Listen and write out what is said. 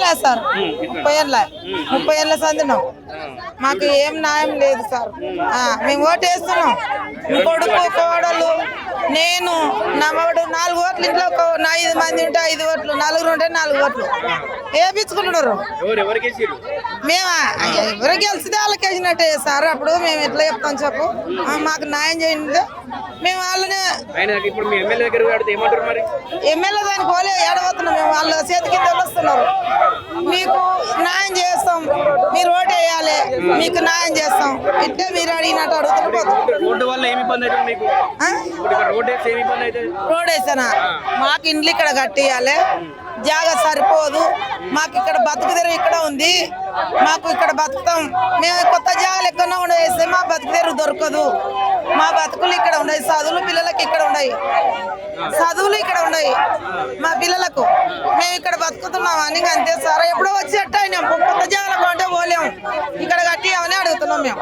ఏళ్ళ సార్ 30 ఏళ్ళ సందినాం మాకు ఏం న్యాయం లేదు సార్. మేము ఓటు వేస్తున్నాం, కొడుకు కోడలు నేను నమ్మడు 4 ఓట్లు ఇంట్లో 5 మంది ఉంటే 5 ఓట్లు, 4 ఉంటే 4 ఓట్లు వేయించుకుంటున్నారు. మేము ఎవరు గెలిచితే వాళ్ళకి వేసినట్టే సార్. అప్పుడు మేము ఎట్లా చెప్తాం చెప్పు, మాకు న్యాయం చేయండి. మేము వాళ్ళనే ఎమ్మెల్యే దానికి పోలే ఏడబోతున్నాం. మేము వాళ్ళ చేతికి తెలుస్తున్నారు, మీకు న్యాయం చేస్తాం, మీరు ఓటు వేయాలి, మీకు న్యాయం చేస్తాం. ఇట్టే మీరు అడిగినట్టు అడుగుతున్నారు. రోడ్ వేసానా మాకు ఇండ్లు ఇక్కడ కట్టియాలి, జాగా సరిపోదు మాకు. ఇక్కడ బతుకుదెరు ఇక్కడ ఉంది, మాకు ఇక్కడ బతుకుతాం. మేము కొత్త జాగాలు ఎక్కడో ఉండే వేస్తే మా బతుకుదెరు దొరకదు. మా బతుకులు ఇక్కడ ఉన్నాయి, చదువులు పిల్లలకి ఇక్కడ ఉన్నాయి, చదువులు ఇక్కడ ఉన్నాయి మా పిల్లలకు. మేము ఇక్కడ బతుకుతున్నాం అని అంతే సార్. ఎప్పుడో వచ్చి అట్ట అయినాం, కొత్త జాగాలకు అంటే పోలేము, ఇక్కడ కట్టియామని అడుగుతున్నాం మేము.